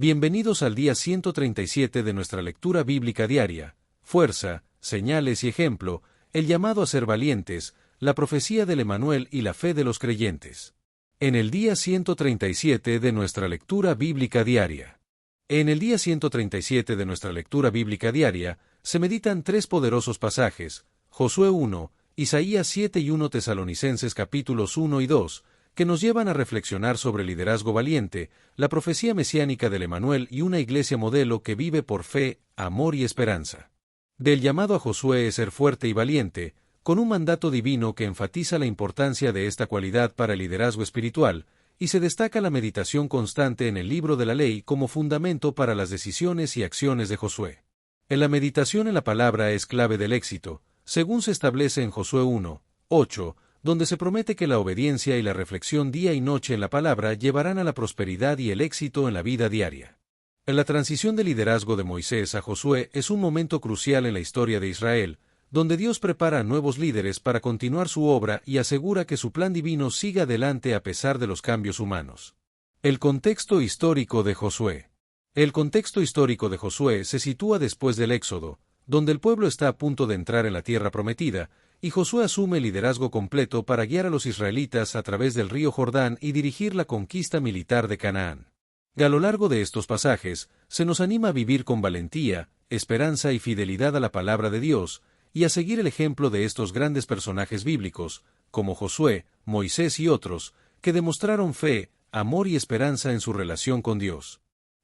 Bienvenidos al día 137 de nuestra lectura bíblica diaria. Fuerza, señales y ejemplo, el llamado a ser valientes, la profecía del Emanuel y la fe de los creyentes. En el día 137 de nuestra lectura bíblica diaria. En el día 137 de nuestra lectura bíblica diaria, se meditan tres poderosos pasajes, Josué 1, Isaías 7 y 1 Tesalonicenses capítulos 1 y 2, que nos llevan a reflexionar sobre liderazgo valiente, la profecía mesiánica del Emanuel y una iglesia modelo que vive por fe, amor y esperanza. Del llamado a Josué es ser fuerte y valiente, con un mandato divino que enfatiza la importancia de esta cualidad para el liderazgo espiritual, y se destaca la meditación constante en el libro de la ley como fundamento para las decisiones y acciones de Josué. En la meditación en la palabra es clave del éxito, según se establece en Josué 1, 8, donde se promete que la obediencia y la reflexión día y noche en la palabra llevarán a la prosperidad y el éxito en la vida diaria. En la transición de liderazgo de Moisés a Josué es un momento crucial en la historia de Israel, donde Dios prepara a nuevos líderes para continuar su obra y asegura que su plan divino siga adelante a pesar de los cambios humanos. El contexto histórico de Josué. El contexto histórico de Josué se sitúa después del Éxodo, donde el pueblo está a punto de entrar en la tierra prometida, y Josué asume el liderazgo completo para guiar a los israelitas a través del río Jordán y dirigir la conquista militar de Canaán. A lo largo de estos pasajes, se nos anima a vivir con valentía, esperanza y fidelidad a la palabra de Dios, y a seguir el ejemplo de estos grandes personajes bíblicos, como Josué, Moisés y otros, que demostraron fe, amor y esperanza en su relación con Dios.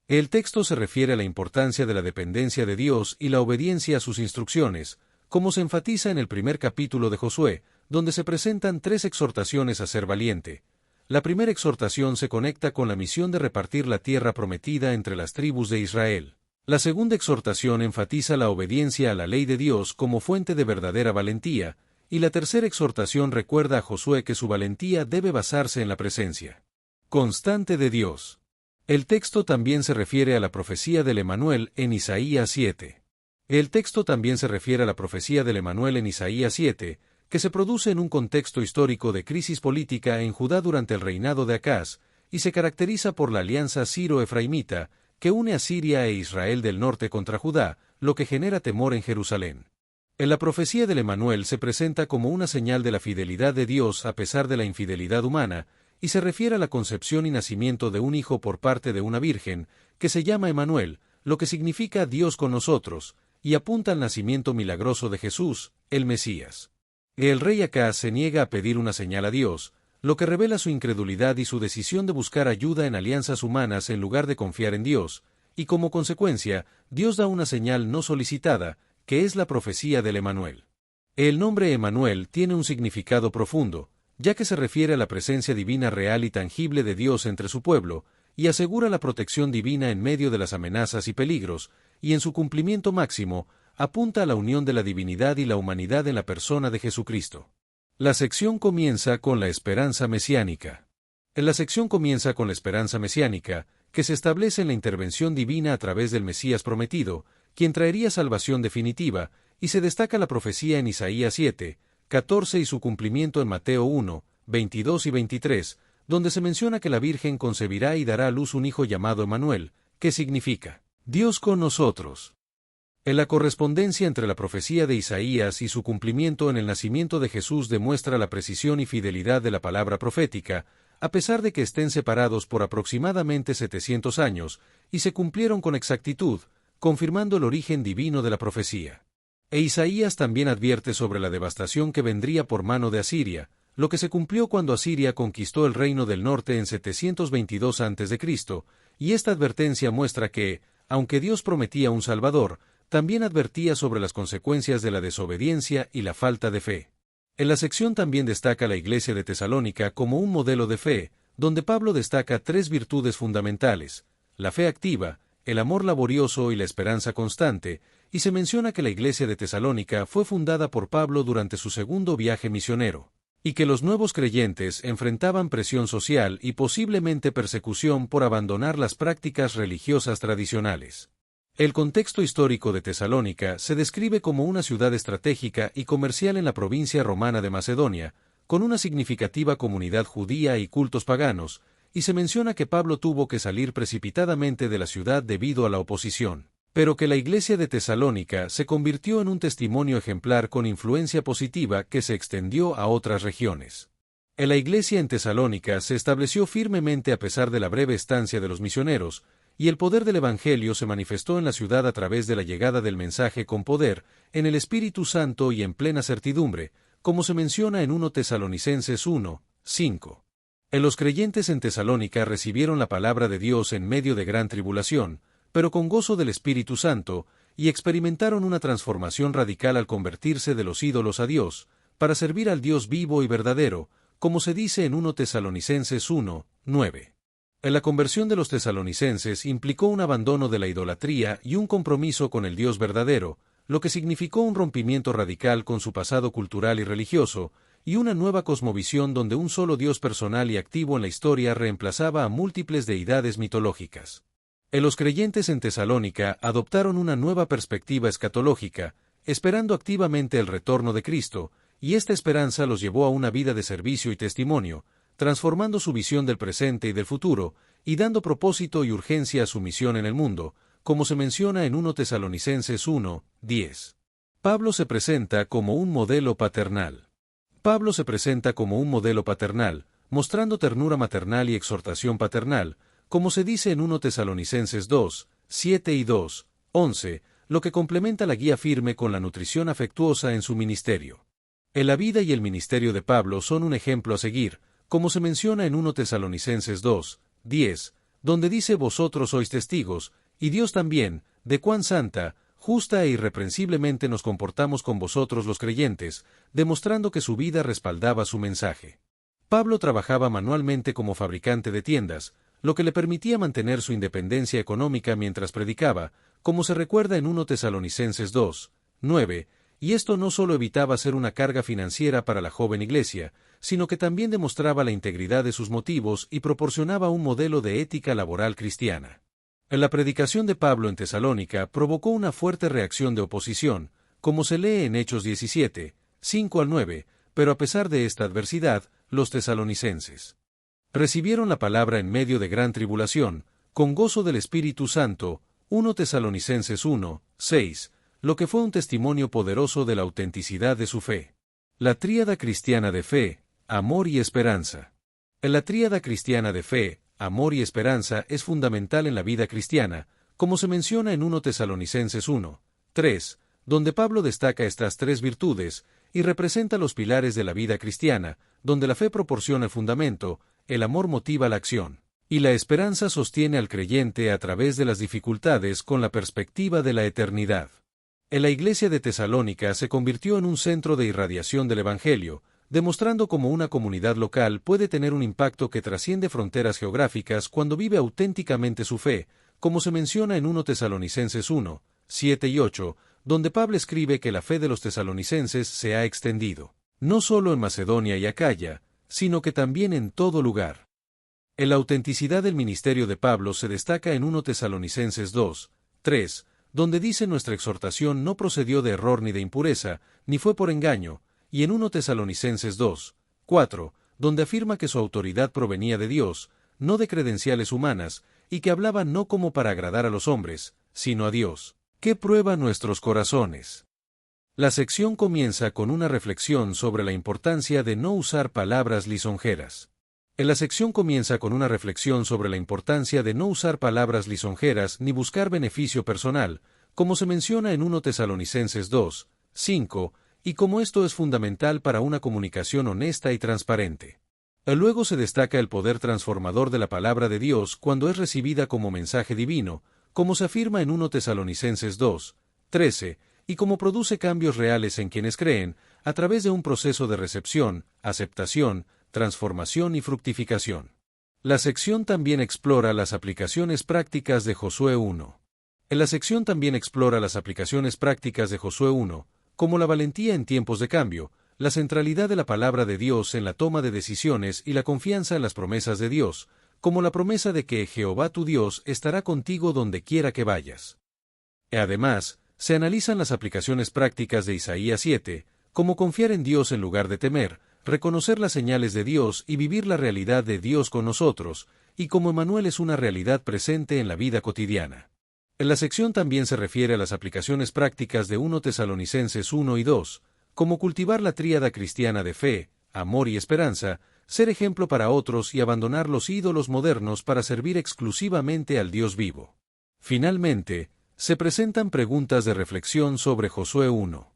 El texto se refiere a la importancia de la dependencia de Dios y la obediencia a sus instrucciones, como se enfatiza en el primer capítulo de Josué, donde se presentan tres exhortaciones a ser valiente. La primera exhortación se conecta con la misión de repartir la tierra prometida entre las tribus de Israel. La segunda exhortación enfatiza la obediencia a la ley de Dios como fuente de verdadera valentía, y la tercera exhortación recuerda a Josué que su valentía debe basarse en la presencia constante de Dios. El texto también se refiere a la profecía del Emanuel en Isaías 7. El texto también se refiere a la profecía del Emanuel en Isaías 7, que se produce en un contexto histórico de crisis política en Judá durante el reinado de Acaz, y se caracteriza por la alianza siro-efraimita, que une a Siria e Israel del norte contra Judá, lo que genera temor en Jerusalén. En la profecía del Emanuel se presenta como una señal de la fidelidad de Dios a pesar de la infidelidad humana, y se refiere a la concepción y nacimiento de un hijo por parte de una virgen, que se llama Emanuel, lo que significa Dios con nosotros, y apunta al nacimiento milagroso de Jesús, el Mesías. El rey Acaz se niega a pedir una señal a Dios, lo que revela su incredulidad y su decisión de buscar ayuda en alianzas humanas en lugar de confiar en Dios, y como consecuencia, Dios da una señal no solicitada, que es la profecía del Emanuel. El nombre Emanuel tiene un significado profundo, ya que se refiere a la presencia divina real y tangible de Dios entre su pueblo, y asegura la protección divina en medio de las amenazas y peligros, y en su cumplimiento máximo, apunta a la unión de la divinidad y la humanidad en la persona de Jesucristo. La sección comienza con la esperanza mesiánica. La sección comienza con la esperanza mesiánica, que se establece en la intervención divina a través del Mesías prometido, quien traería salvación definitiva, y se destaca la profecía en Isaías 7, 14 y su cumplimiento en Mateo 1, 22 y 23, donde se menciona que la Virgen concebirá y dará a luz un hijo llamado Emanuel, que significa Dios con nosotros. En la correspondencia entre la profecía de Isaías y su cumplimiento en el nacimiento de Jesús demuestra la precisión y fidelidad de la palabra profética, a pesar de que estén separados por aproximadamente 700 años, y se cumplieron con exactitud, confirmando el origen divino de la profecía. E Isaías también advierte sobre la devastación que vendría por mano de Asiria, lo que se cumplió cuando Asiria conquistó el reino del norte en 722 a.C., y esta advertencia muestra que, aunque Dios prometía un Salvador, también advertía sobre las consecuencias de la desobediencia y la falta de fe. En la sección también destaca la iglesia de Tesalónica como un modelo de fe, donde Pablo destaca tres virtudes fundamentales: la fe activa, el amor laborioso y la esperanza constante, y se menciona que la iglesia de Tesalónica fue fundada por Pablo durante su segundo viaje misionero, y que los nuevos creyentes enfrentaban presión social y posiblemente persecución por abandonar las prácticas religiosas tradicionales. El contexto histórico de Tesalónica se describe como una ciudad estratégica y comercial en la provincia romana de Macedonia, con una significativa comunidad judía y cultos paganos, y se menciona que Pablo tuvo que salir precipitadamente de la ciudad debido a la oposición, pero que la iglesia de Tesalónica se convirtió en un testimonio ejemplar con influencia positiva que se extendió a otras regiones. La iglesia en Tesalónica se estableció firmemente a pesar de la breve estancia de los misioneros, y el poder del Evangelio se manifestó en la ciudad a través de la llegada del mensaje con poder, en el Espíritu Santo y en plena certidumbre, como se menciona en 1 Tesalonicenses 1, 5. Los creyentes en Tesalónica recibieron la palabra de Dios en medio de gran tribulación, pero con gozo del Espíritu Santo, y experimentaron una transformación radical al convertirse de los ídolos a Dios, para servir al Dios vivo y verdadero, como se dice en 1 Tesalonicenses 1, 9. La conversión de los tesalonicenses implicó un abandono de la idolatría y un compromiso con el Dios verdadero, lo que significó un rompimiento radical con su pasado cultural y religioso, y una nueva cosmovisión donde un solo Dios personal y activo en la historia reemplazaba a múltiples deidades mitológicas. Los creyentes en Tesalónica adoptaron una nueva perspectiva escatológica, esperando activamente el retorno de Cristo, y esta esperanza los llevó a una vida de servicio y testimonio, transformando su visión del presente y del futuro, y dando propósito y urgencia a su misión en el mundo, como se menciona en 1 Tesalonicenses 1, 10. Pablo se presenta como un modelo paternal. Pablo se presenta como un modelo paternal, mostrando ternura maternal y exhortación paternal, como se dice en 1 Tesalonicenses 2, 7 y 2, 11, lo que complementa la guía firme con la nutrición afectuosa en su ministerio. La vida y el ministerio de Pablo son un ejemplo a seguir, como se menciona en 1 Tesalonicenses 2, 10, donde dice vosotros sois testigos, y Dios también, de cuán santa, justa e irreprensiblemente nos comportamos con vosotros los creyentes, demostrando que su vida respaldaba su mensaje. Pablo trabajaba manualmente como fabricante de tiendas, lo que le permitía mantener su independencia económica mientras predicaba, como se recuerda en 1 Tesalonicenses 2, 9, y esto no solo evitaba ser una carga financiera para la joven iglesia, sino que también demostraba la integridad de sus motivos y proporcionaba un modelo de ética laboral cristiana. La predicación de Pablo en Tesalónica provocó una fuerte reacción de oposición, como se lee en Hechos 17, 5 al 9, pero a pesar de esta adversidad, los tesalonicenses recibieron la palabra en medio de gran tribulación, con gozo del Espíritu Santo, 1 Tesalonicenses 1, 6, lo que fue un testimonio poderoso de la autenticidad de su fe. La tríada cristiana de fe, amor y esperanza. La tríada cristiana de fe, amor y esperanza es fundamental en la vida cristiana, como se menciona en 1 Tesalonicenses 1, 3, donde Pablo destaca estas tres virtudes y representa los pilares de la vida cristiana, donde la fe proporciona el fundamento, el amor motiva la acción, y la esperanza sostiene al creyente a través de las dificultades con la perspectiva de la eternidad. La iglesia de Tesalónica se convirtió en un centro de irradiación del Evangelio, demostrando cómo una comunidad local puede tener un impacto que trasciende fronteras geográficas cuando vive auténticamente su fe, como se menciona en 1 Tesalonicenses 1, 7 y 8, donde Pablo escribe que la fe de los tesalonicenses se ha extendido, no solo en Macedonia y Acaya, sino que también en todo lugar. La autenticidad del ministerio de Pablo se destaca en 1 Tesalonicenses 2, 3, donde dice nuestra exhortación no procedió de error ni de impureza, ni fue por engaño, y en 1 Tesalonicenses 2, 4, donde afirma que su autoridad provenía de Dios, no de credenciales humanas, y que hablaba no como para agradar a los hombres, sino a Dios, que prueba nuestros corazones. La sección comienza con una reflexión sobre la importancia de no usar palabras lisonjeras. La sección comienza con una reflexión sobre la importancia de no usar palabras lisonjeras ni buscar beneficio personal, como se menciona en 1 Tesalonicenses 2, 5, y como esto es fundamental para una comunicación honesta y transparente. Luego se destaca el poder transformador de la palabra de Dios cuando es recibida como mensaje divino, como se afirma en 1 Tesalonicenses 2, 13, y como produce cambios reales en quienes creen, a través de un proceso de recepción, aceptación, transformación y fructificación. La sección también explora las aplicaciones prácticas de Josué 1. La sección también explora las aplicaciones prácticas de Josué 1, como la valentía en tiempos de cambio, la centralidad de la palabra de Dios en la toma de decisiones y la confianza en las promesas de Dios, como la promesa de que Jehová tu Dios estará contigo donde quiera que vayas. Además, se analizan las aplicaciones prácticas de Isaías 7, como confiar en Dios en lugar de temer, reconocer las señales de Dios y vivir la realidad de Dios con nosotros, y como Emmanuel es una realidad presente en la vida cotidiana. En la sección también se refiere a las aplicaciones prácticas de 1 Tesalonicenses 1 y 2, como cultivar la tríada cristiana de fe, amor y esperanza, ser ejemplo para otros y abandonar los ídolos modernos para servir exclusivamente al Dios vivo. Finalmente, se presentan preguntas de reflexión sobre Josué 1.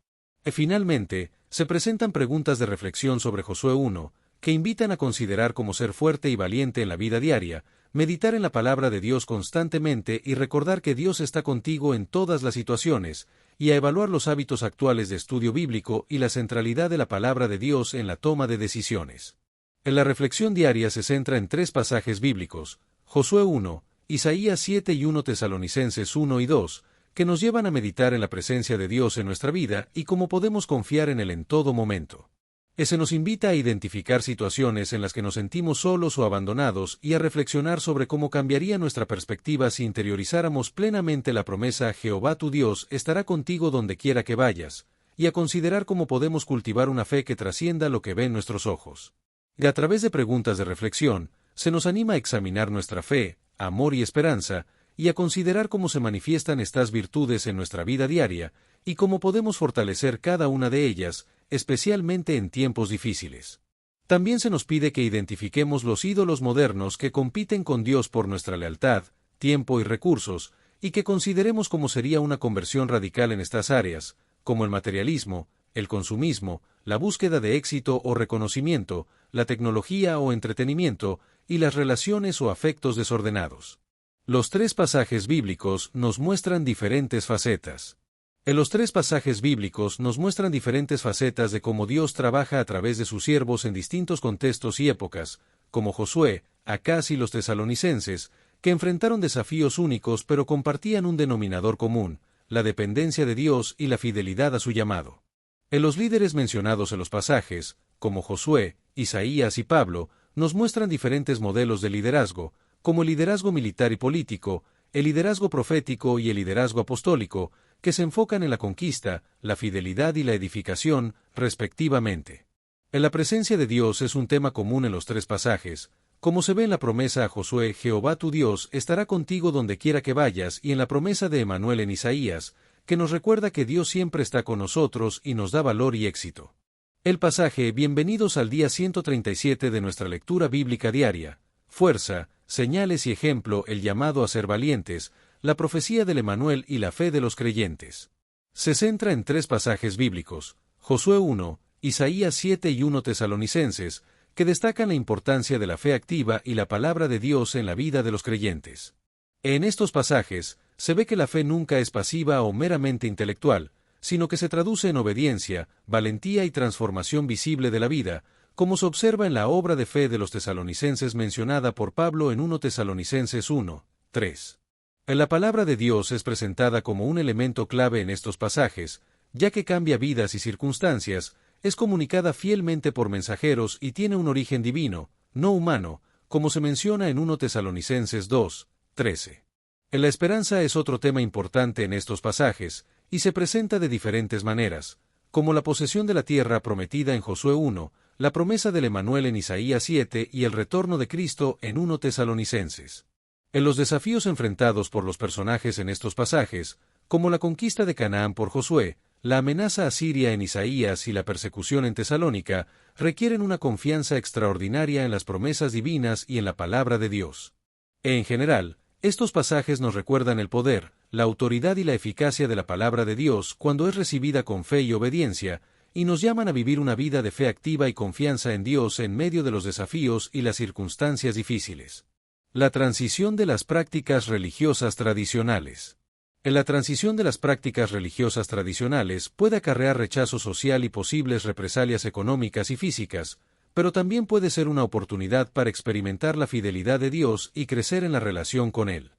Que invitan a considerar cómo ser fuerte y valiente en la vida diaria, meditar en la palabra de Dios constantemente y recordar que Dios está contigo en todas las situaciones, y a evaluar los hábitos actuales de estudio bíblico y la centralidad de la palabra de Dios en la toma de decisiones. En la reflexión diaria se centra en 3 pasajes bíblicos, Josué 1, Isaías 7 y 1 Tesalonicenses 1 y 2, que nos llevan a meditar en la presencia de Dios en nuestra vida y cómo podemos confiar en Él en todo momento. Ese nos invita a identificar situaciones en las que nos sentimos solos o abandonados y a reflexionar sobre cómo cambiaría nuestra perspectiva si interiorizáramos plenamente la promesa Jehová tu Dios estará contigo donde quiera que vayas, y a considerar cómo podemos cultivar una fe que trascienda lo que ven nuestros ojos. Y a través de preguntas de reflexión, se nos anima a examinar nuestra fe, amor y esperanza, y a considerar cómo se manifiestan estas virtudes en nuestra vida diaria, y cómo podemos fortalecer cada una de ellas, especialmente en tiempos difíciles. También se nos pide que identifiquemos los ídolos modernos que compiten con Dios por nuestra lealtad, tiempo y recursos, y que consideremos cómo sería una conversión radical en estas áreas, como el materialismo, el consumismo, la búsqueda de éxito o reconocimiento, la tecnología o entretenimiento, y las relaciones o afectos desordenados. Los 3 pasajes bíblicos nos muestran diferentes facetas. En los 3 pasajes bíblicos nos muestran diferentes facetas de cómo Dios trabaja a través de sus siervos en distintos contextos y épocas, como Josué, Acaz y los tesalonicenses, que enfrentaron desafíos únicos pero compartían un denominador común, la dependencia de Dios y la fidelidad a su llamado. En los líderes mencionados en los pasajes, como Josué, Isaías y Pablo, nos muestran diferentes modelos de liderazgo, como el liderazgo militar y político, el liderazgo profético y el liderazgo apostólico, que se enfocan en la conquista, la fidelidad y la edificación, respectivamente. En la presencia de Dios es un tema común en los 3 pasajes, como se ve en la promesa a Josué, Jehová tu Dios estará contigo donde quiera que vayas, y en la promesa de Emmanuel en Isaías, que nos recuerda que Dios siempre está con nosotros y nos da valor y éxito. El pasaje Bienvenidos al día 137 de nuestra lectura bíblica diaria, fuerza, señales y ejemplo, el llamado a ser valientes, la profecía del Emmanuel y la fe de los creyentes. Se centra en 3 pasajes bíblicos, Josué 1, Isaías 7 y 1 Tesalonicenses, que destacan la importancia de la fe activa y la palabra de Dios en la vida de los creyentes. En estos pasajes, se ve que la fe nunca es pasiva o meramente intelectual, sino que se traduce en obediencia, valentía y transformación visible de la vida, como se observa en la obra de fe de los tesalonicenses mencionada por Pablo en 1 Tesalonicenses 1, 3. La palabra de Dios es presentada como un elemento clave en estos pasajes, ya que cambia vidas y circunstancias, es comunicada fielmente por mensajeros y tiene un origen divino, no humano, como se menciona en 1 Tesalonicenses 2, 13. La esperanza es otro tema importante en estos pasajes, y se presenta de diferentes maneras, como la posesión de la tierra prometida en Josué 1, la promesa del Emmanuel en Isaías 7 y el retorno de Cristo en 1 Tesalonicenses. En los desafíos enfrentados por los personajes en estos pasajes, como la conquista de Canaán por Josué, la amenaza a Siria en Isaías y la persecución en Tesalónica, requieren una confianza extraordinaria en las promesas divinas y en la palabra de Dios. En general, estos pasajes nos recuerdan el poder, la autoridad y la eficacia de la palabra de Dios cuando es recibida con fe y obediencia, y nos llaman a vivir una vida de fe activa y confianza en Dios en medio de los desafíos y las circunstancias difíciles. La transición de las prácticas religiosas tradicionales. En la transición de las prácticas religiosas tradicionales puede acarrear rechazo social y posibles represalias económicas y físicas, pero también puede ser una oportunidad para experimentar la fidelidad de Dios y crecer en la relación con Él.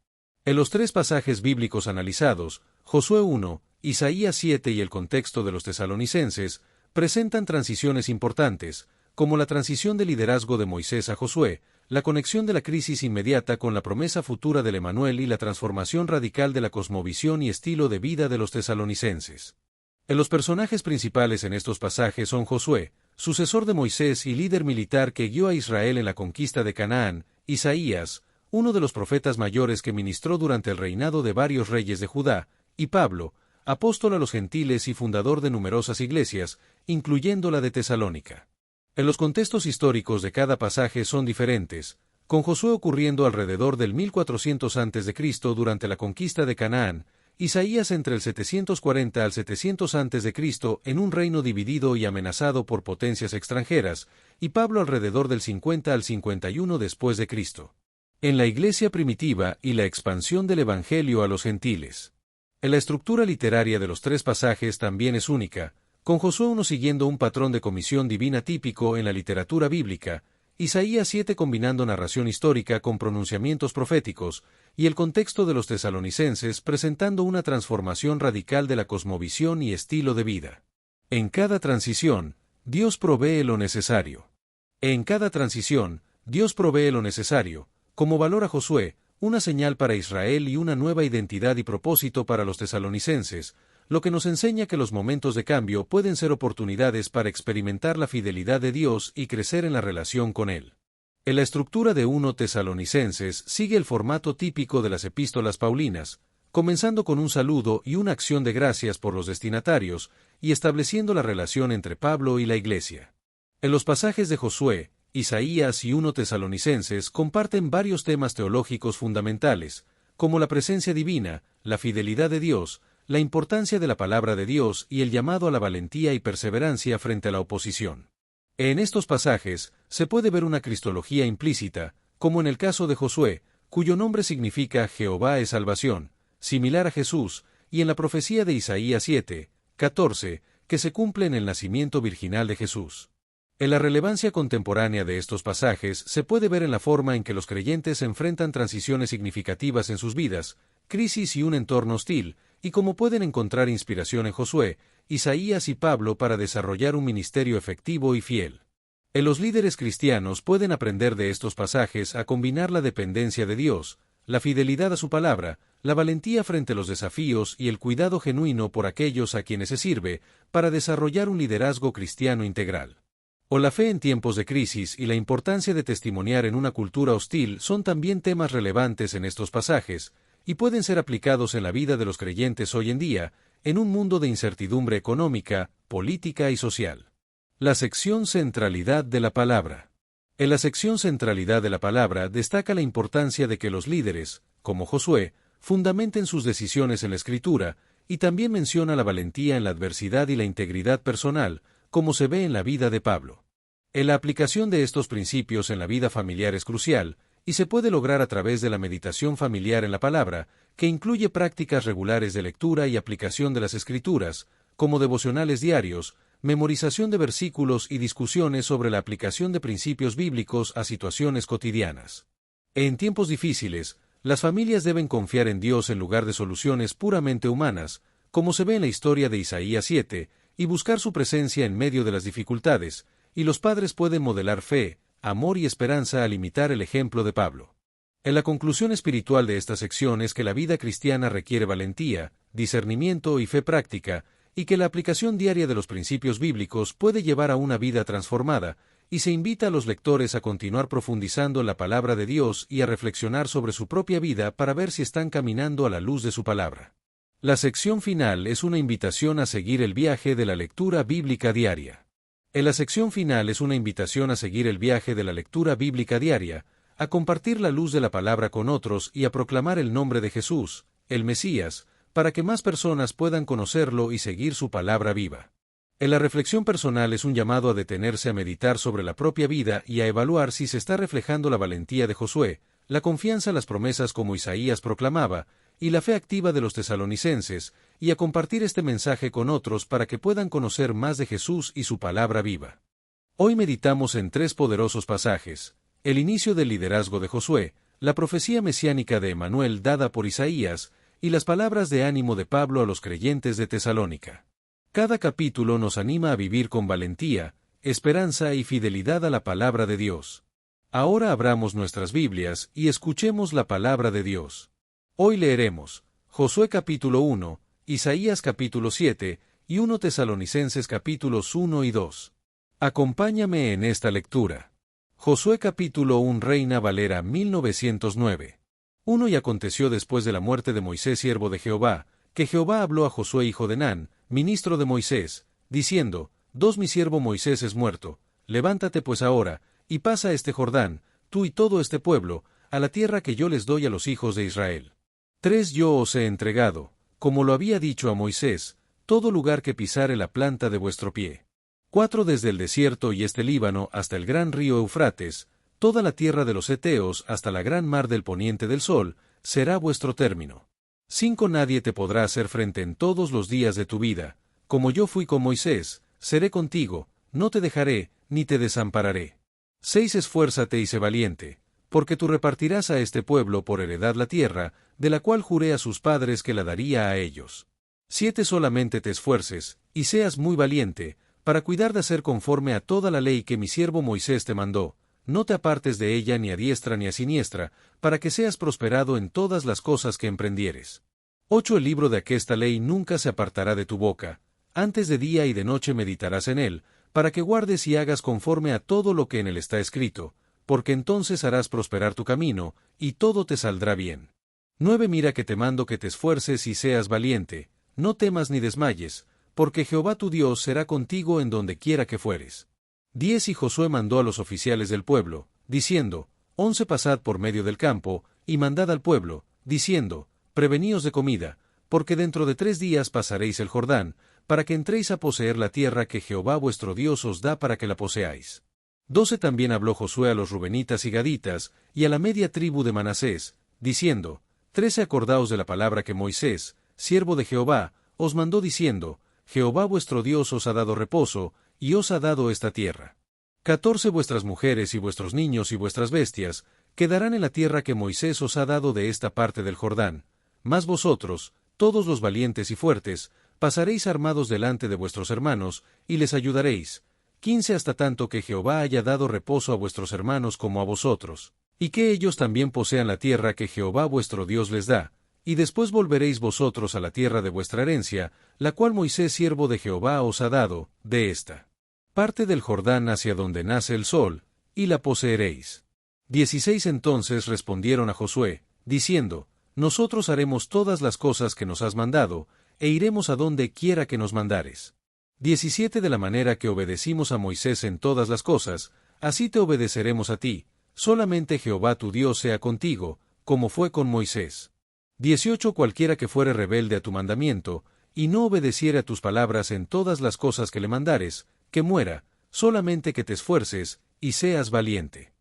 En los 3 pasajes bíblicos analizados, Josué 1, Isaías 7 y el contexto de los tesalonicenses, presentan transiciones importantes, como la transición de liderazgo de Moisés a Josué, la conexión de la crisis inmediata con la promesa futura del Emmanuel y la transformación radical de la cosmovisión y estilo de vida de los tesalonicenses. Los personajes principales en estos pasajes son Josué, sucesor de Moisés y líder militar que guió a Israel en la conquista de Canaán, Isaías, uno de los profetas mayores que ministró durante el reinado de varios reyes de Judá, y Pablo, apóstol a los gentiles y fundador de numerosas iglesias, incluyendo la de Tesalónica. En los contextos históricos de cada pasaje son diferentes, con Josué ocurriendo alrededor del 1400 a.C. durante la conquista de Canaán, Isaías entre el 740 al 700 a.C. en un reino dividido y amenazado por potencias extranjeras, y Pablo alrededor del 50 al 51 después de Cristo. En la iglesia primitiva y la expansión del Evangelio a los gentiles. La estructura literaria de los tres pasajes también es única, con Josué 1 siguiendo un patrón de comisión divina típico en la literatura bíblica, Isaías 7 combinando narración histórica con pronunciamientos proféticos, y el contexto de los tesalonicenses presentando una transformación radical de la cosmovisión y estilo de vida. En cada transición, Dios provee lo necesario. En cada transición, Dios provee lo necesario, como valora Josué, una señal para Israel y una nueva identidad y propósito para los tesalonicenses, lo que nos enseña que los momentos de cambio pueden ser oportunidades para experimentar la fidelidad de Dios y crecer en la relación con Él. En la estructura de 1 Tesalonicenses sigue el formato típico de las epístolas paulinas, comenzando con un saludo y una acción de gracias por los destinatarios, y estableciendo la relación entre Pablo y la iglesia. En los pasajes de Josué, Isaías y 1 Tesalonicenses comparten varios temas teológicos fundamentales, como la presencia divina, la fidelidad de Dios, la importancia de la palabra de Dios y el llamado a la valentía y perseverancia frente a la oposición. En estos pasajes se puede ver una cristología implícita, como en el caso de Josué, cuyo nombre significa Jehová es salvación, similar a Jesús, y en la profecía de Isaías 7, 14, que se cumple en el nacimiento virginal de Jesús. En la relevancia contemporánea de estos pasajes se puede ver en la forma en que los creyentes enfrentan transiciones significativas en sus vidas, crisis y un entorno hostil, y cómo pueden encontrar inspiración en Josué, Isaías y Pablo para desarrollar un ministerio efectivo y fiel. Los líderes cristianos pueden aprender de estos pasajes a combinar la dependencia de Dios, la fidelidad a su palabra, la valentía frente a los desafíos y el cuidado genuino por aquellos a quienes se sirve, para desarrollar un liderazgo cristiano integral. La fe en tiempos de crisis y la importancia de testimoniar en una cultura hostil son también temas relevantes en estos pasajes, y pueden ser aplicados en la vida de los creyentes hoy en día, en un mundo de incertidumbre económica, política y social. La sección Centralidad de la Palabra. En la sección Centralidad de la Palabra destaca la importancia de que los líderes, como Josué, fundamenten sus decisiones en la Escritura, y también menciona la valentía en la adversidad y la integridad personal, como se ve en la vida de Pablo. En la aplicación de estos principios en la vida familiar es crucial, y se puede lograr a través de la meditación familiar en la palabra, que incluye prácticas regulares de lectura y aplicación de las Escrituras, como devocionales diarios, memorización de versículos y discusiones sobre la aplicación de principios bíblicos a situaciones cotidianas. En tiempos difíciles, las familias deben confiar en Dios en lugar de soluciones puramente humanas, como se ve en la historia de Isaías 7, y buscar su presencia en medio de las dificultades, y los padres pueden modelar fe, amor y esperanza al imitar el ejemplo de Pablo. En la conclusión espiritual de esta sección es que la vida cristiana requiere valentía, discernimiento y fe práctica, y que la aplicación diaria de los principios bíblicos puede llevar a una vida transformada, y se invita a los lectores a continuar profundizando en la palabra de Dios y a reflexionar sobre su propia vida para ver si están caminando a la luz de su palabra. La sección final es una invitación a seguir el viaje de la lectura bíblica diaria. En la sección final es una invitación a seguir el viaje de la lectura bíblica diaria, a compartir la luz de la palabra con otros y a proclamar el nombre de Jesús, el Mesías, para que más personas puedan conocerlo y seguir su palabra viva. En la reflexión personal es un llamado a detenerse a meditar sobre la propia vida y a evaluar si se está reflejando la valentía de Josué, la confianza en las promesas como Isaías proclamaba, y la fe activa de los tesalonicenses, y a compartir este mensaje con otros para que puedan conocer más de Jesús y su palabra viva. Hoy meditamos en tres poderosos pasajes: el inicio del liderazgo de Josué, la profecía mesiánica de Emanuel dada por Isaías, y las palabras de ánimo de Pablo a los creyentes de Tesalónica. Cada capítulo nos anima a vivir con valentía, esperanza y fidelidad a la palabra de Dios. Ahora abramos nuestras Biblias y escuchemos la palabra de Dios. Hoy leeremos Josué capítulo 1, Isaías capítulo 7 y 1 Tesalonicenses capítulos 1 y 2. Acompáñame en esta lectura. Josué capítulo 1 Reina Valera 1909. 1 Y aconteció después de la muerte de Moisés siervo de Jehová, que Jehová habló a Josué hijo de Nun, ministro de Moisés, diciendo, 2 Mi siervo Moisés es muerto, levántate pues ahora, y pasa este Jordán, tú y todo este pueblo, a la tierra que yo les doy a los hijos de Israel. 3 Yo os he entregado, como lo había dicho a Moisés, todo lugar que pisare la planta de vuestro pie. 4 Desde el desierto y este Líbano hasta el gran río Eufrates, toda la tierra de los Heteos hasta la gran mar del poniente del sol, será vuestro término. 5 Nadie te podrá hacer frente en todos los días de tu vida, como yo fui con Moisés, seré contigo, no te dejaré, ni te desampararé. 6 Esfuérzate y sé valiente, porque tú repartirás a este pueblo por heredad la tierra, de la cual juré a sus padres que la daría a ellos. 7 Solamente te esfuerces, y seas muy valiente, para cuidar de hacer conforme a toda la ley que mi siervo Moisés te mandó, no te apartes de ella ni a diestra ni a siniestra, para que seas prosperado en todas las cosas que emprendieres. 8 El libro de aquesta ley nunca se apartará de tu boca, antes de día y de noche meditarás en él, para que guardes y hagas conforme a todo lo que en él está escrito, porque entonces harás prosperar tu camino, y todo te saldrá bien. 9 Mira que te mando que te esfuerces y seas valiente, no temas ni desmayes, porque Jehová tu Dios será contigo en donde quiera que fueres. 10 Y Josué mandó a los oficiales del pueblo, diciendo, 11 Pasad por medio del campo, y mandad al pueblo, diciendo, preveníos de comida, porque dentro de 3 días pasaréis el Jordán, para que entréis a poseer la tierra que Jehová vuestro Dios os da para que la poseáis. 12 También habló Josué a los rubenitas y gaditas, y a la media tribu de Manasés, diciendo, 13 Acordaos de la palabra que Moisés, siervo de Jehová, os mandó diciendo, Jehová vuestro Dios os ha dado reposo, y os ha dado esta tierra. 14 Vuestras mujeres y vuestros niños y vuestras bestias, quedarán en la tierra que Moisés os ha dado de esta parte del Jordán, mas vosotros, todos los valientes y fuertes, pasaréis armados delante de vuestros hermanos, y les ayudaréis. 15 Hasta tanto que Jehová haya dado reposo a vuestros hermanos como a vosotros, y que ellos también posean la tierra que Jehová vuestro Dios les da, y después volveréis vosotros a la tierra de vuestra herencia, la cual Moisés siervo de Jehová os ha dado, de esta parte del Jordán hacia donde nace el sol, y la poseeréis. 16 Entonces respondieron a Josué, diciendo, nosotros haremos todas las cosas que nos has mandado, e iremos a donde quiera que nos mandares. 17 De la manera que obedecimos a Moisés en todas las cosas, así te obedeceremos a ti, solamente Jehová tu Dios sea contigo, como fue con Moisés. 18 Cualquiera que fuere rebelde a tu mandamiento, y no obedeciere a tus palabras en todas las cosas que le mandares, que muera, solamente que te esfuerces, y seas valiente.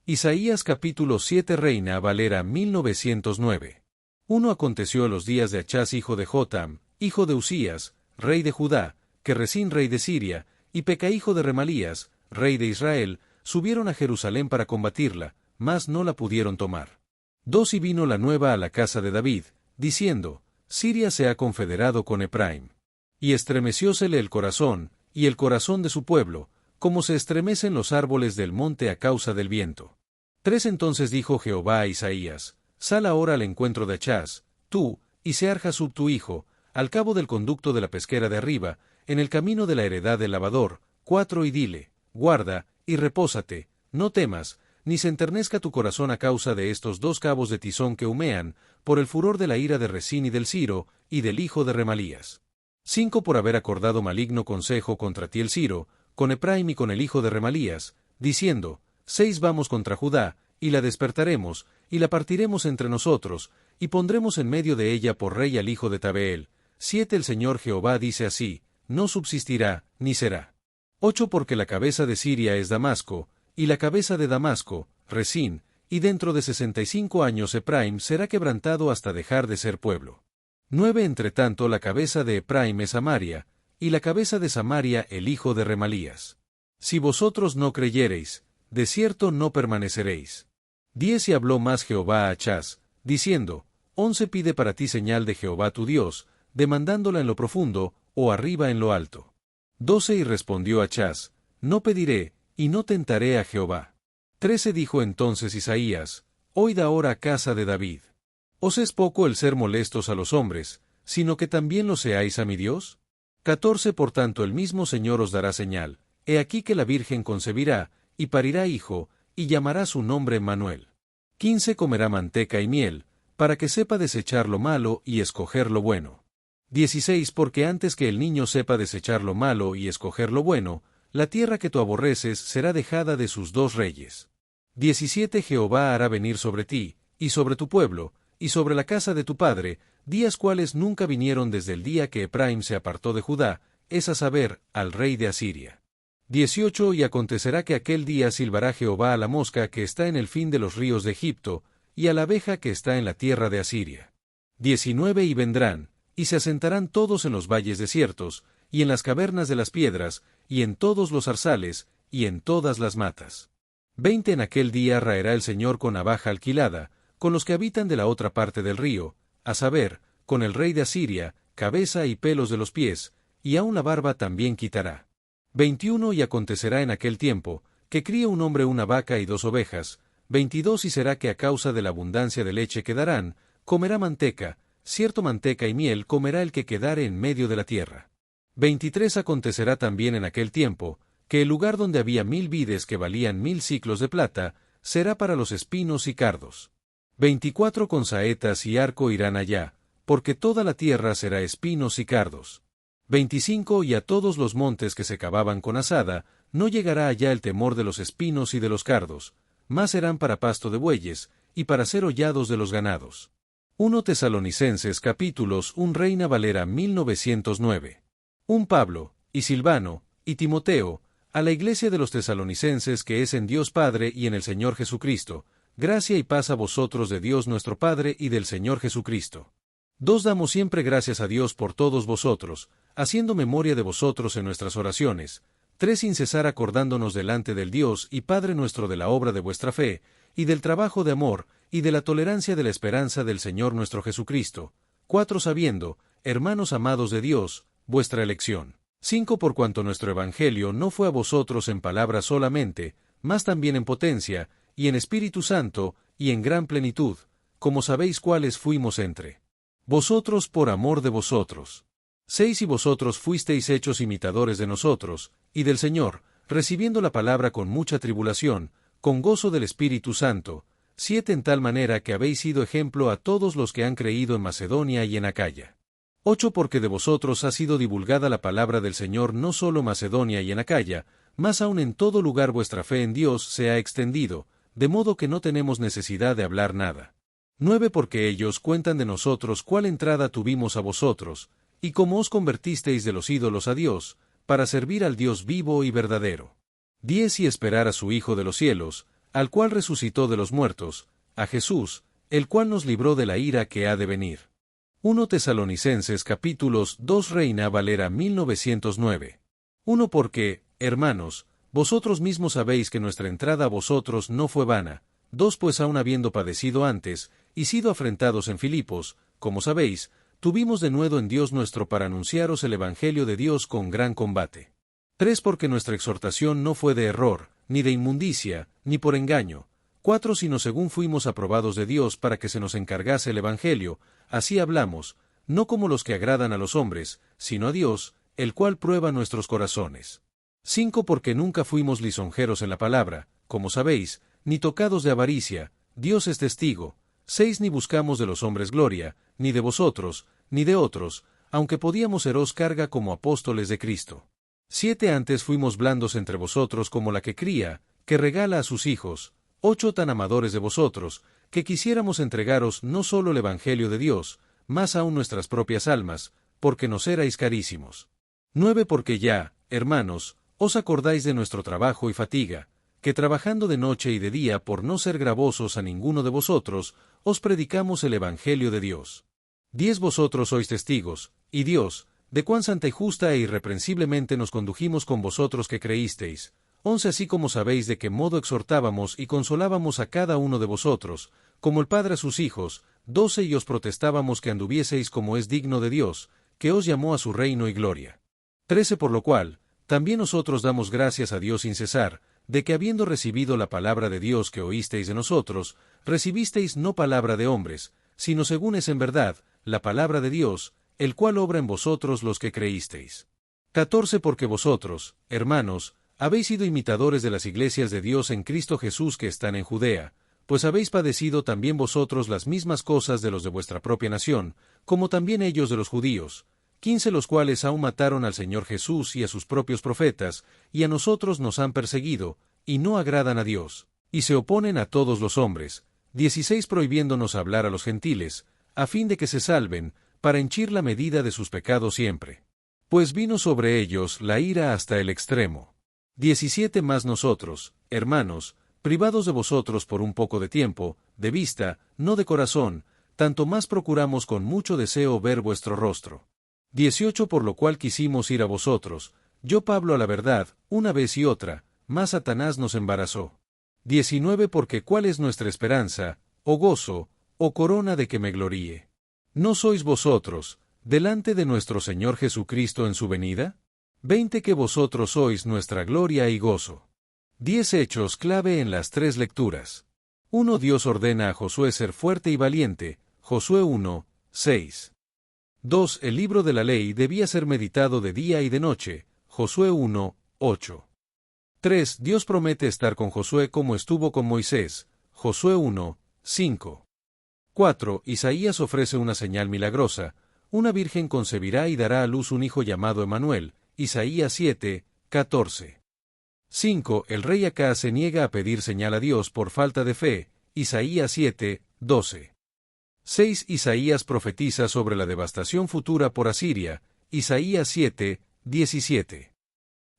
Isaías capítulo 7 Reina Valera 1909. 1 Aconteció en los días de Achaz hijo de Jotam, hijo de Usías, rey de Judá, que Resín rey de Siria, y Peca hijo de Remalías, rey de Israel, subieron a Jerusalén para combatirla, mas no la pudieron tomar. 2 Y vino la nueva a la casa de David, diciendo, Siria se ha confederado con Efraim. Y estremeciósele el corazón, y el corazón de su pueblo, como se estremecen los árboles del monte a causa del viento. 3 Entonces dijo Jehová a Isaías, sal ahora al encuentro de Achaz, tú, y Sear-Jasub tu hijo, al cabo del conducto de la pesquera de arriba, en el camino de la heredad del lavador. 4 Y dile, guarda, y repósate, no temas, ni se enternezca tu corazón a causa de estos 2 cabos de tizón que humean, por el furor de la ira de Resín y del Siro, y del hijo de Remalías. 5 Por haber acordado maligno consejo contra ti el Siro, con Efraim y con el hijo de Remalías, diciendo, 6 Vamos contra Judá, y la despertaremos, y la partiremos entre nosotros, y pondremos en medio de ella por rey al hijo de Tabeel. 7 El Señor Jehová dice así, no subsistirá, ni será. 8 Porque la cabeza de Siria es Damasco, y la cabeza de Damasco, Resín, y dentro de 65 años Efraim será quebrantado hasta dejar de ser pueblo. 9 Entre tanto la cabeza de Efraim es Samaria, y la cabeza de Samaria el hijo de Remalías. Si vosotros no creyereis, de cierto no permaneceréis. 10 Y habló más Jehová a Achaz, diciendo, 11 Pide para ti señal de Jehová tu Dios, demandándola en lo profundo, o arriba en lo alto. 12 Y respondió Achaz, no pediré, y no tentaré a Jehová. 13 Dijo entonces Isaías, oíd ahora casa de David. ¿Os es poco el ser molestos a los hombres, sino que también lo seáis a mi Dios? 14 Por tanto el mismo Señor os dará señal, He aquí que la Virgen concebirá, y parirá hijo, y llamará su nombre Manuel. 15 Comerá manteca y miel, para que sepa desechar lo malo y escoger lo bueno. 16 Porque antes que el niño sepa desechar lo malo y escoger lo bueno, la tierra que tú aborreces será dejada de sus dos reyes. 17 Jehová hará venir sobre ti, y sobre tu pueblo, y sobre la casa de tu padre, días cuales nunca vinieron desde el día que Ephraim se apartó de Judá, es a saber, al rey de Asiria. 18 Y acontecerá que aquel día silbará Jehová a la mosca que está en el fin de los ríos de Egipto, y a la abeja que está en la tierra de Asiria. 19 Y vendrán, y se asentarán todos en los valles desiertos, y en las cavernas de las piedras, y en todos los zarzales, y en todas las matas. 20 En aquel día raerá el Señor con navaja alquilada, con los que habitan de la otra parte del río, a saber, con el rey de Asiria, cabeza y pelos de los pies, y aun la barba también quitará. 21 Y acontecerá en aquel tiempo, que críe un hombre una vaca y 2 ovejas. 22 Y será que a causa de la abundancia de leche que darán, comerá manteca, cierto manteca y miel comerá el que quedare en medio de la tierra. 23 Acontecerá también en aquel tiempo, que el lugar donde había 1000 vides que valían 1000 siclos de plata, será para los espinos y cardos. 24 Con saetas y arco irán allá, porque toda la tierra será espinos y cardos. 25 Y a todos los montes que se cavaban con azada, no llegará allá el temor de los espinos y de los cardos, mas serán para pasto de bueyes, y para ser hollados de los ganados. 1 Tesalonicenses capítulos 1 Reina Valera 1909. 1 Pablo, y Silvano, y Timoteo, a la iglesia de los tesalonicenses que es en Dios Padre y en el Señor Jesucristo, gracia y paz a vosotros de Dios nuestro Padre y del Señor Jesucristo. 2 Damos siempre gracias a Dios por todos vosotros, haciendo memoria de vosotros en nuestras oraciones. 3 Sin cesar acordándonos delante del Dios y Padre nuestro de la obra de vuestra fe, y del trabajo de amor, y de la tolerancia de la esperanza del Señor nuestro Jesucristo. 4 Sabiendo, hermanos amados de Dios, vuestra elección. 5 Por cuanto nuestro Evangelio no fue a vosotros en palabra solamente, mas también en potencia, y en Espíritu Santo, y en gran plenitud, como sabéis cuáles fuimos entre vosotros por amor de vosotros. 6 Y vosotros fuisteis hechos imitadores de nosotros, y del Señor, recibiendo la palabra con mucha tribulación, con gozo del Espíritu Santo. 7 En tal manera que habéis sido ejemplo a todos los que han creído en Macedonia y en Acaya. 8 Porque de vosotros ha sido divulgada la palabra del Señor no solo Macedonia y en Acaya, mas aun en todo lugar vuestra fe en Dios se ha extendido, de modo que no tenemos necesidad de hablar nada. 9 Porque ellos cuentan de nosotros cuál entrada tuvimos a vosotros, y cómo os convertisteis de los ídolos a Dios, para servir al Dios vivo y verdadero. 10 Y esperar a su Hijo de los cielos, al cual resucitó de los muertos, a Jesús, el cual nos libró de la ira que ha de venir. 1 Tesalonicenses capítulos 2 Reina Valera 1909. 1 Porque, hermanos, vosotros mismos sabéis que nuestra entrada a vosotros no fue vana. 2 Pues aun habiendo padecido antes, y sido afrentados en Filipos, como sabéis, tuvimos denuedo en Dios nuestro para anunciaros el Evangelio de Dios con gran combate. 3 Porque nuestra exhortación no fue de error, ni de inmundicia, ni por engaño. 4 Sino según fuimos aprobados de Dios para que se nos encargase el Evangelio, así hablamos, no como los que agradan a los hombres, sino a Dios, el cual prueba nuestros corazones. 5 Porque nunca fuimos lisonjeros en la palabra, como sabéis, ni tocados de avaricia, Dios es testigo. 6 Ni buscamos de los hombres gloria, ni de vosotros, ni de otros, aunque podíamos seros carga como apóstoles de Cristo. 7 Antes fuimos blandos entre vosotros como la que cría, que regala a sus hijos. 8 Tan amadores de vosotros, que quisiéramos entregaros no solo el Evangelio de Dios, mas aun nuestras propias almas, porque nos erais carísimos. 9 Porque ya, hermanos, os acordáis de nuestro trabajo y fatiga, que trabajando de noche y de día por no ser gravosos a ninguno de vosotros, os predicamos el Evangelio de Dios. 10 Vosotros sois testigos, y Dios, de cuán santa y justa e irreprensiblemente nos condujimos con vosotros que creísteis. 11 Así como sabéis de qué modo exhortábamos y consolábamos a cada uno de vosotros, como el Padre a sus hijos. 12 Y os protestábamos que anduvieseis como es digno de Dios, que os llamó a su reino y gloria. 13 Por lo cual, también nosotros damos gracias a Dios sin cesar, de que habiendo recibido la palabra de Dios que oísteis de nosotros, recibisteis no palabra de hombres, sino según es en verdad, la palabra de Dios, el cual obra en vosotros los que creísteis. 14 Porque vosotros, hermanos, habéis sido imitadores de las iglesias de Dios en Cristo Jesús que están en Judea, pues habéis padecido también vosotros las mismas cosas de los de vuestra propia nación, como también ellos de los judíos, 15 los cuales aún mataron al Señor Jesús y a sus propios profetas, y a nosotros nos han perseguido, y no agradan a Dios, y se oponen a todos los hombres, 16 prohibiéndonos hablar a los gentiles, a fin de que se salven, para henchir la medida de sus pecados siempre. Pues vino sobre ellos la ira hasta el extremo. 17 más nosotros, hermanos, privados de vosotros por un poco de tiempo, de vista, no de corazón, tanto más procuramos con mucho deseo ver vuestro rostro. 18 por lo cual quisimos ir a vosotros, yo Pablo a la verdad, una vez y otra, mas Satanás nos embarazó. 19 porque cuál es nuestra esperanza, o gozo, o corona de que me gloríe. ¿No sois vosotros, delante de nuestro Señor Jesucristo en su venida? 20 que vosotros sois nuestra gloria y gozo. 10 hechos clave en las 3 lecturas. 1 Dios ordena a Josué ser fuerte y valiente, Josué 1, 6. 2 El libro de la ley debía ser meditado de día y de noche, Josué 1, 8. 3 Dios promete estar con Josué como estuvo con Moisés, Josué 1, 5. 4 Isaías ofrece una señal milagrosa, una virgen concebirá y dará a luz un hijo llamado Emanuel, Isaías 7, 14. 5 El rey Acaz se niega a pedir señal a Dios por falta de fe, Isaías 7, 12. 6 Isaías profetiza sobre la devastación futura por Asiria, Isaías 7, 17.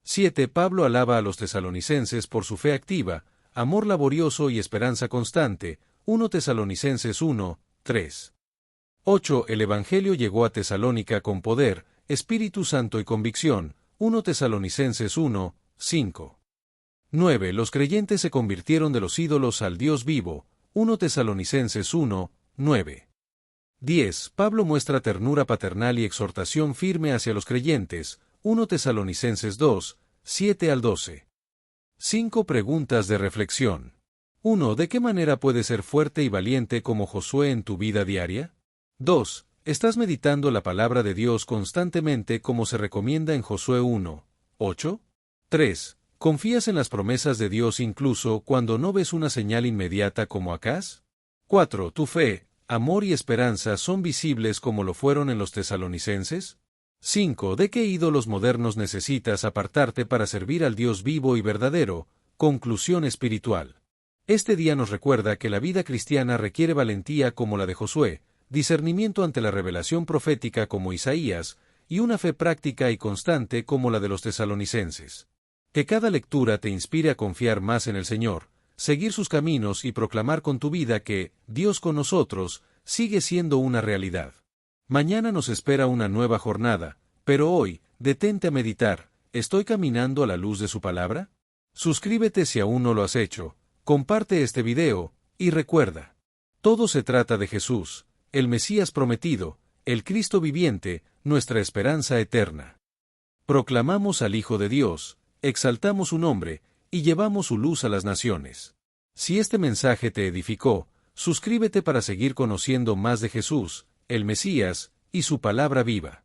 7 Pablo alaba a los tesalonicenses por su fe activa, amor laborioso y esperanza constante, 1 Tesalonicenses 1, 3. 8 El Evangelio llegó a Tesalónica con poder, Espíritu Santo y convicción, 1 Tesalonicenses 1, 5. 9 Los creyentes se convirtieron de los ídolos al Dios vivo, 1 Tesalonicenses 1, 9. 10 Pablo muestra ternura paternal y exhortación firme hacia los creyentes, 1 Tesalonicenses 2, 7 al 12. 5 Preguntas de reflexión. 1 ¿De qué manera puedes ser fuerte y valiente como Josué en tu vida diaria? 2 ¿Estás meditando la palabra de Dios constantemente como se recomienda en Josué 1, 8? 3 ¿Confías en las promesas de Dios incluso cuando no ves una señal inmediata como Acaz? 4 ¿Tu fe, amor y esperanza son visibles como lo fueron en los tesalonicenses? 5 ¿De qué ídolos modernos necesitas apartarte para servir al Dios vivo y verdadero? Conclusión espiritual. Este día nos recuerda que la vida cristiana requiere valentía como la de Josué, discernimiento ante la revelación profética como Isaías, y una fe práctica y constante como la de los tesalonicenses. Que cada lectura te inspire a confiar más en el Señor, seguir sus caminos y proclamar con tu vida que, Dios con nosotros, sigue siendo una realidad. Mañana nos espera una nueva jornada, pero hoy, detente a meditar, ¿estoy caminando a la luz de su palabra? Suscríbete si aún no lo has hecho, comparte este video, y recuerda, todo se trata de Jesús, el Mesías prometido, el Cristo viviente, nuestra esperanza eterna. Proclamamos al Hijo de Dios, exaltamos su nombre, y llevamos su luz a las naciones. Si este mensaje te edificó, suscríbete para seguir conociendo más de Jesús, el Mesías, y su palabra viva.